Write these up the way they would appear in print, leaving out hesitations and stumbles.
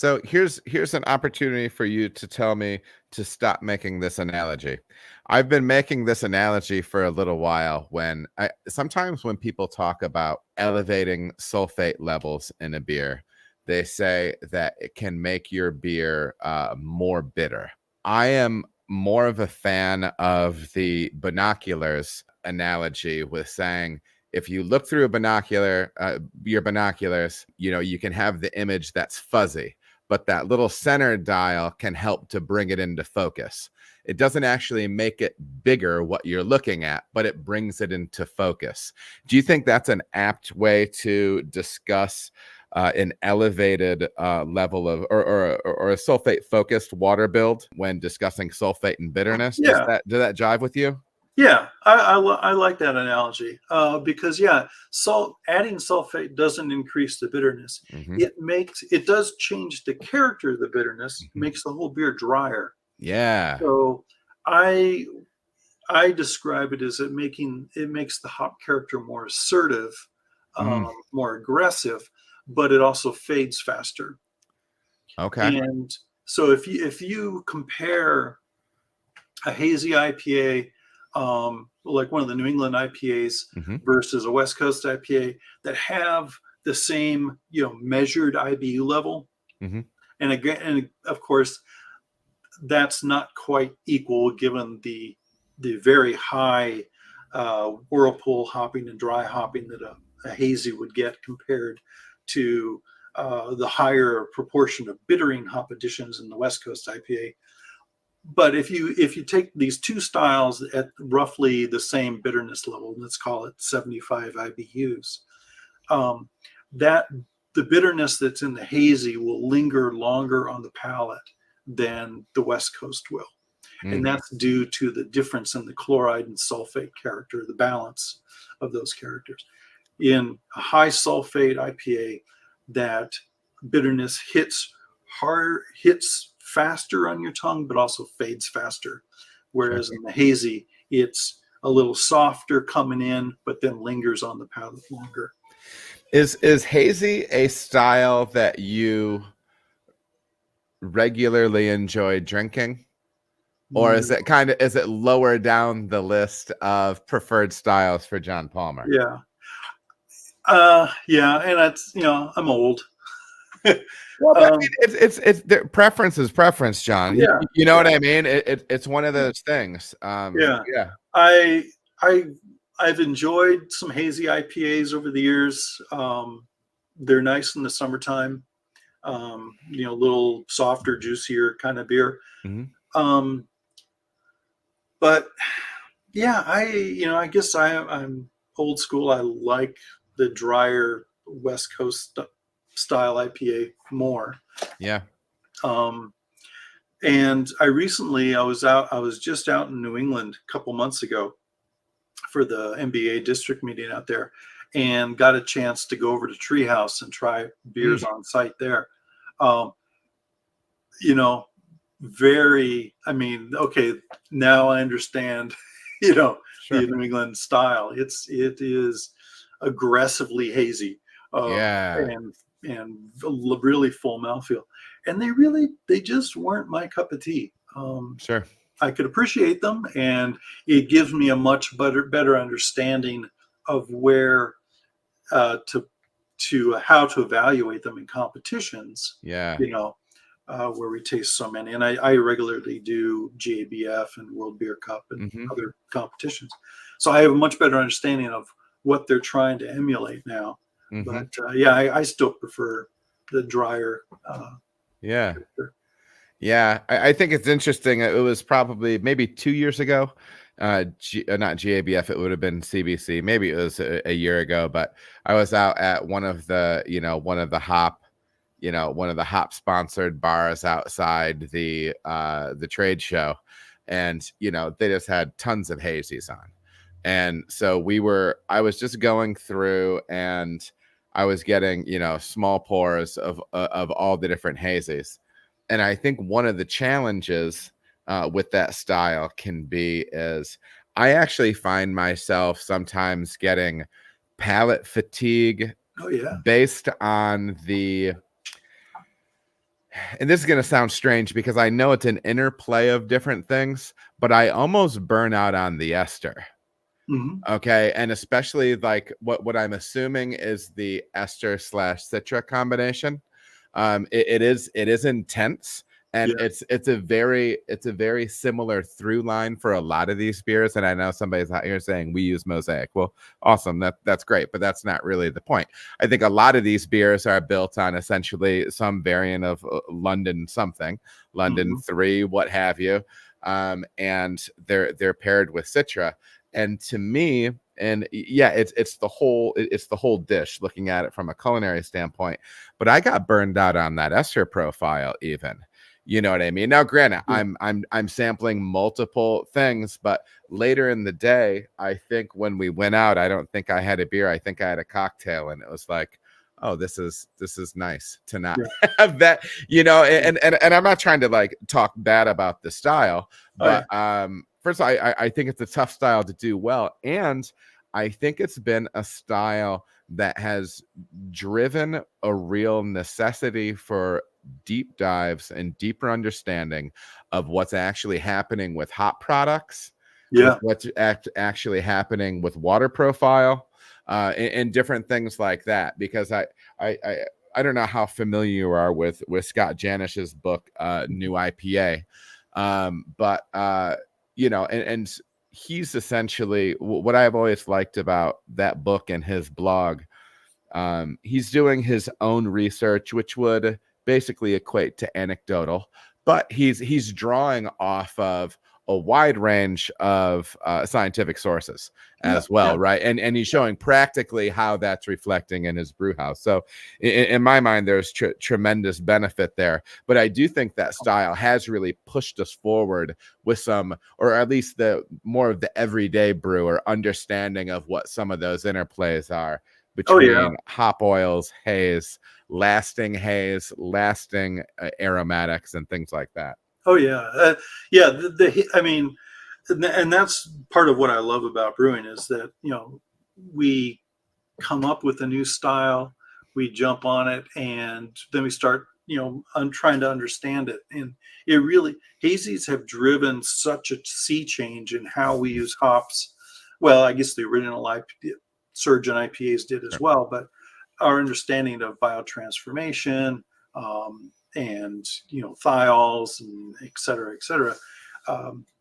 So here's an opportunity for you to tell me to stop making this analogy. I've been making this analogy for a little while sometimes when people talk about elevating sulfate levels in a beer, they say that it can make your beer more bitter. I am more of a fan of the binoculars analogy with saying, if you look through your binoculars, you can have the image that's fuzzy, but that little center dial can help to bring it into focus. It doesn't actually make it bigger what you're looking at, but it brings it into focus. Do you think that's an apt way to discuss an elevated level of or a sulfate focused water build when discussing sulfate and bitterness? Yeah. Does that jive with you? Yeah, I like that analogy because adding sulfate doesn't increase the bitterness. Mm-hmm. It does change the character of the bitterness, Mm-hmm. makes the whole beer drier. Yeah. So I describe it as it makes the hop character more assertive, more aggressive, but it also fades faster. Okay. And so if you compare a hazy IPA, like one of the New England IPAs versus a West Coast IPA that have the same, measured IBU level. And again, and of course, that's not quite equal given the very high whirlpool hopping and dry hopping that a hazy would get compared to the higher proportion of bittering hop additions in the West Coast IPA. But if you take these two styles at roughly the same bitterness level, let's call it 75 IBUs, that the bitterness that's in the hazy will linger longer on the palate than the West Coast will. And that's due to the difference in the chloride and sulfate character, the balance of those characters. In a high sulfate IPA, that bitterness hits faster on your tongue, but also fades faster. Whereas in the hazy, it's a little softer coming in, but then lingers on the palate longer. Is hazy a style that you regularly enjoy drinking? Or is it lower down the list of preferred styles for John Palmer? Yeah. And that's, I'm old. Well, I mean, it's preference is preference, John. Yeah, you know what I mean? It's one of those things. Yeah. I've enjoyed some hazy IPAs over the years. They're nice in the summertime. A little softer, juicier kind of beer. But yeah, I guess I'm old school. I like the drier West Coast style IPA more. Yeah. And I was just out in New England a couple months ago for the NBA district meeting out there, and got a chance to go over to Treehouse and try beers on site there. Okay, now I understand, the New England style. It is aggressively hazy, and really full mouthfeel. And they just weren't my cup of tea. Sure. I could appreciate them, and it gives me a much better understanding of where to how to evaluate them in competitions. Yeah. Where we taste so many, and I regularly do GABF and World Beer Cup and other competitions, so I have a much better understanding of what they're trying to emulate now. But I still prefer the drier. Character. Yeah, I think it's interesting. It was probably maybe 2 years ago. Not GABF, it would have been CBC. Maybe it was a year ago, but I was out at one of the hop sponsored bars outside the trade show, and they just had tons of hazies on, and so I was just going through, and I was getting small pours of all the different hazies. And I think one of the challenges with that style can be is I actually find myself sometimes getting palate fatigue based on and this is going to sound strange because I know it's an interplay of different things, but I almost burn out on the ester. Okay. And especially like what I'm assuming is the ester / citra combination. It is intense, and Yeah. it's a very similar through line for a lot of these beers. And I know somebody's out here saying we use Mosaic. Well, awesome, that's great, but that's not really the point. I think a lot of these beers are built on essentially some variant of London something, London 3, what have you, and they're paired with Citra. And to me, and yeah, it's the whole dish, looking at it from a culinary standpoint. But I got burned out on that ester profile, even. You know what I mean? Now, granted, Yeah. I'm sampling multiple things, but later in the day, I think when we went out, I don't think I had a beer. I think I had a cocktail, and it was like, oh, this is nice to not have that, you know. And I'm not trying to like talk bad about the style, but first of all, I think it's a tough style to do well, and I think it's been a style that has driven a real necessity for deep dives and deeper understanding of what's actually happening with hop products, with what's actually happening with water profile, and different things like that. Because I don't know how familiar you are with Scott Janish's book, New IPA, but you know, and he's essentially what I've always liked about that book and his blog. He's doing his own research, which would basically equate to anecdotal, but he's drawing off of a wide range of scientific sources as well, right? And he's showing practically how that's reflecting in his brew house. So in my mind, there's tremendous benefit there. But I do think that style has really pushed us forward with some, or at least the more of the everyday brewer understanding of what some of those interplays are between hop oils, haze, lasting aromatics, and things like that. Oh yeah, I mean, and that's part of what I love about brewing is that, you know, we come up with a new style, we jump on it, and then we start, you know, trying to understand it. And it really, hazies have driven such a sea change in how we use hops. Well, I guess the original Surgeon IPAs did as well, but our understanding of biotransformation, and, you know, thiols and et cetera,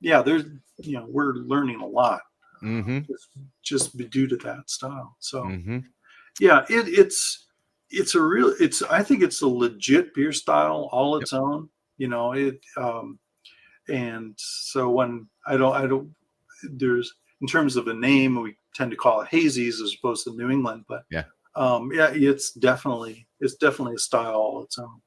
there's, you know, we're learning a lot just due to that style. So yeah, I think it's a legit beer style all its own, you know. And so when I don't there's, in terms of a name, we tend to call it hazies as opposed to New England, but it's definitely a style all its own.